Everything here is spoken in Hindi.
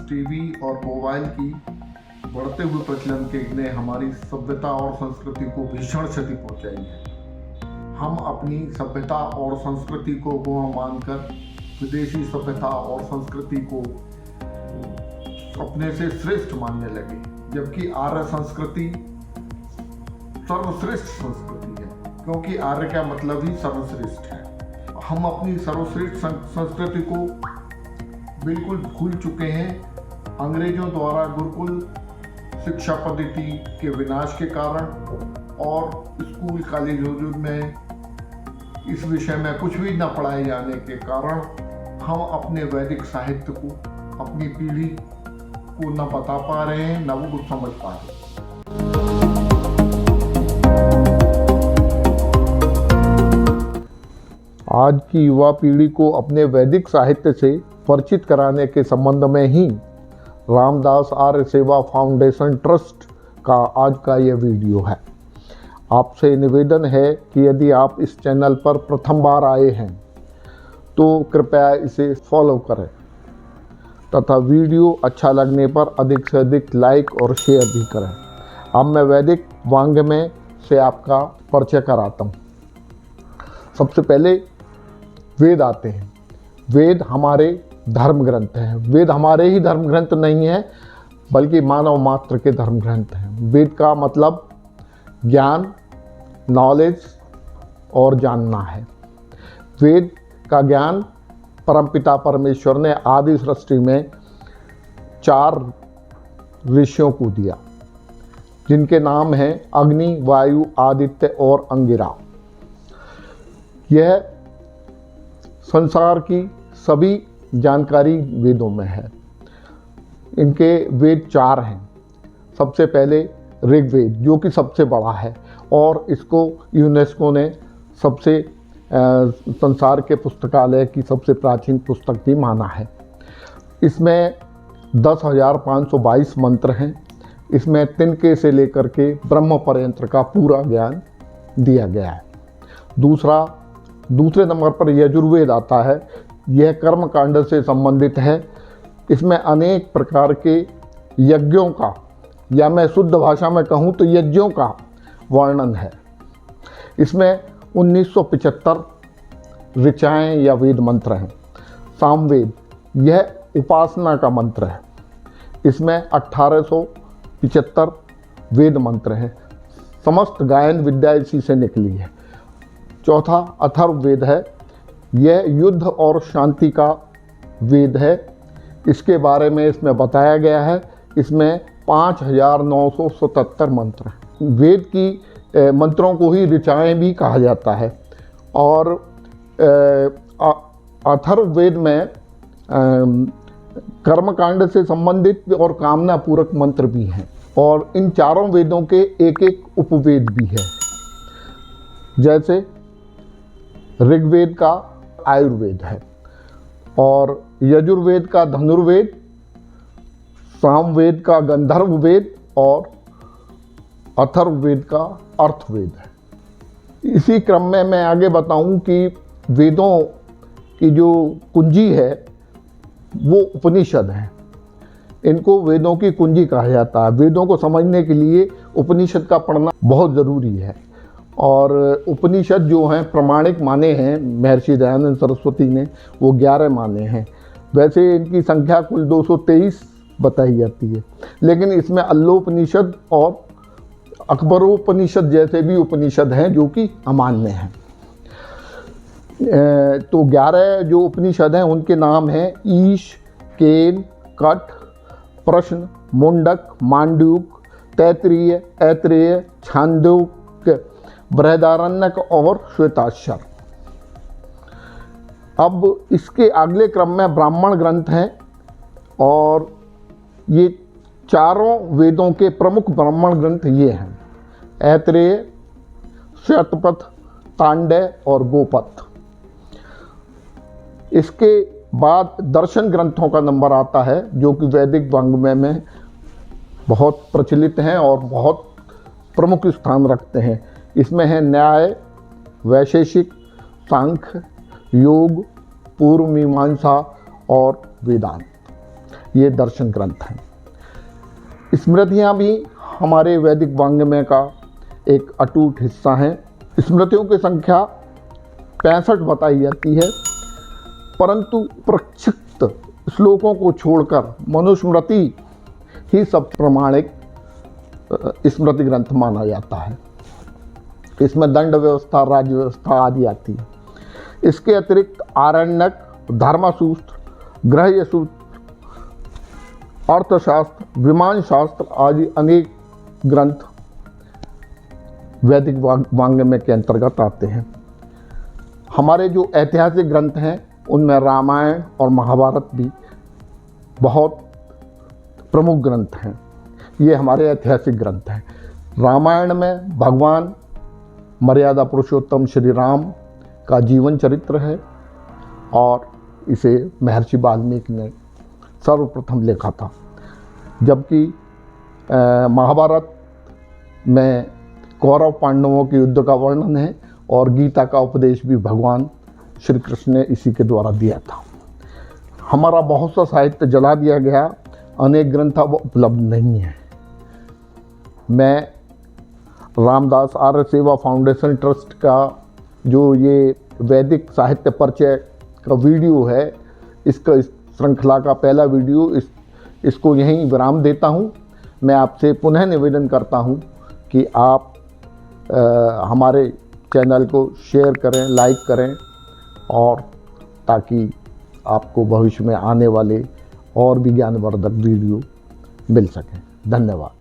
टीवी और मोबाइल की बढ़ते हुए प्रचलन ने हमारी सभ्यता और संस्कृति को भीषण क्षति पहुंचाई है। हम अपनी सभ्यता और संस्कृति को गौण मानकर विदेशी सभ्यता और संस्कृति को अपने से श्रेष्ठ मानने लगे, जबकि आर्य संस्कृति सर्वश्रेष्ठ संस्कृति है, क्योंकि आर्य का मतलब ही सर्वश्रेष्ठ है। हम अपनी सर्वश्रेष्ठ संस्कृति को बिल्कुल भूल चुके हैं। अंग्रेजों द्वारा गुरुकुल शिक्षा पद्धति के विनाश के कारण और स्कूल कॉलेजों में इस विषय में कुछ भी न पढ़ाए जाने के कारण हम अपने वैदिक साहित्य को अपनी पीढ़ी को न बता पा रहे हैं, न वो कुछ समझ पा रहे हैं। आज की युवा पीढ़ी को अपने वैदिक साहित्य से परिचित कराने के संबंध में ही रामदास आर्य सेवा फाउंडेशन ट्रस्ट का आज का यह वीडियो है। आपसे निवेदन है कि यदि आप इस चैनल पर प्रथम बार आए हैं तो कृपया इसे फॉलो करें तथा वीडियो अच्छा लगने पर अधिक से अधिक लाइक और शेयर भी करें। अब मैं वैदिक वाङ्मय से आपका परिचय कराता हूँ। सबसे पहले वेद आते हैं। वेद हमारे धर्म ग्रंथ हैं। वेद हमारे ही धर्म ग्रंथ नहीं हैं, बल्कि मानव मात्र के धर्म ग्रंथ हैं। वेद का मतलब ज्ञान, नॉलेज और जानना है। वेद का ज्ञान परमपिता परमेश्वर ने आदि सृष्टि में 4 ऋषियों को दिया, जिनके नाम हैं अग्नि, वायु, आदित्य और अंगिरा। यह संसार की सभी जानकारी वेदों में है। इनके वेद 4 हैं। सबसे पहले ऋग्वेद, जो कि सबसे बड़ा है और इसको यूनेस्को ने सबसे संसार के पुस्तकालय की सबसे प्राचीन पुस्तक भी माना है। इसमें 10,522 मंत्र हैं। इसमें तिनके से लेकर के ब्रह्म पर्यंत का पूरा ज्ञान दिया गया है। दूसरे नंबर पर यजुर्वेद आता है। यह कर्म कांड से संबंधित है। इसमें अनेक प्रकार के यज्ञों का, या मैं शुद्ध भाषा में कहूँ तो यज्ञों का वर्णन है। इसमें 1975 ऋचाएँ या वेद मंत्र हैं। सामवेद, यह उपासना का मंत्र है। इसमें 1875 वेद मंत्र हैं। समस्त गायन विद्या इसी से निकली है। चौथा अथर्ववेद है। यह युद्ध और शांति का वेद है। इसके बारे में इसमें बताया गया है। इसमें 5,977 मंत्र हैं। वेद की मंत्रों को ही ऋचाएँ भी कहा जाता है। और अथर्ववेद में कर्मकांड से संबंधित और कामना पूरक मंत्र भी हैं। और इन चारों वेदों के एक एक उपवेद भी है। जैसे ऋग्वेद का आयुर्वेद है, और यजुर्वेद का धनुर्वेद, सामवेद का गंधर्व वेद और अथर्ववेद का अर्थवेद है। इसी क्रम में मैं आगे बताऊं कि वेदों की जो कुंजी है वो उपनिषद हैं। इनको वेदों की कुंजी कहा जाता है। वेदों को समझने के लिए उपनिषद का पढ़ना बहुत ज़रूरी है। और उपनिषद जो हैं प्रमाणिक माने हैं महर्षि दयानंद सरस्वती ने, वो 11 माने हैं। वैसे इनकी संख्या कुल 223 बताई जाती है, लेकिन इसमें अल्लोपनिषद और अकबरोपनिषद जैसे भी उपनिषद हैं जो कि अमान्य हैं। तो 11 जो उपनिषद हैं उनके नाम हैं ईश, केन, कठ, प्रश्न, मुंडक, मांडूक, तैत्तिरीय, ऐत्रेय, छांदोग्य, बृहदारण्यक और श्वेताक्षर। अब इसके अगले क्रम में ब्राह्मण ग्रंथ हैं, और ये चारों वेदों के प्रमुख ब्राह्मण ग्रंथ ये हैं: ऐत्रेय, शतपथ, तांडव और गोपथ। इसके बाद दर्शन ग्रंथों का नंबर आता है, जो कि वैदिक वाङ्मय में बहुत प्रचलित हैं और बहुत प्रमुख स्थान रखते हैं। इसमें है न्याय, वैशेषिक, सांख्य, योग, पूर्व मीमांसा और वेदांत। ये दर्शन ग्रंथ हैं। स्मृतियाँ भी हमारे वैदिक वाङ्मय का एक अटूट हिस्सा हैं। स्मृतियों की संख्या 65 बताई जाती है, परंतु प्रक्षिप्त श्लोकों को छोड़कर मनुस्मृति ही सब प्रमाणिक स्मृति ग्रंथ माना जाता है। इसमें दंड व्यवस्था, राज्य व्यवस्था आदि आती है। इसके अतिरिक्त आरण्यक, धर्मसूत्र, गृह्य सूत्र, अर्थशास्त्र, विमान शास्त्र आदि अनेक ग्रंथ वैदिक वाङ्मय के अंतर्गत आते हैं। हमारे जो ऐतिहासिक ग्रंथ हैं उनमें रामायण और महाभारत भी बहुत प्रमुख ग्रंथ हैं। ये हमारे ऐतिहासिक ग्रंथ हैं। रामायण में भगवान मर्यादा पुरुषोत्तम श्री राम का जीवन चरित्र है और इसे महर्षि वाल्मीकि ने सर्वप्रथम लिखा था, जबकि महाभारत में कौरव पांडवों के युद्ध का वर्णन है और गीता का उपदेश भी भगवान श्री कृष्ण ने इसी के द्वारा दिया था। हमारा बहुत सा साहित्य जला दिया गया, अनेक ग्रंथ अब उपलब्ध नहीं है। मैं रामदास आर्य सेवा फाउंडेशन ट्रस्ट का जो ये वैदिक साहित्य परिचय का वीडियो है, इसका इस श्रृंखला का पहला वीडियो इसको यहीं विराम देता हूँ। मैं आपसे पुनः निवेदन करता हूँ कि आप हमारे चैनल को शेयर करें, लाइक करें, और ताकि आपको भविष्य में आने वाले और भी ज्ञानवर्धक वीडियो मिल सकें। धन्यवाद।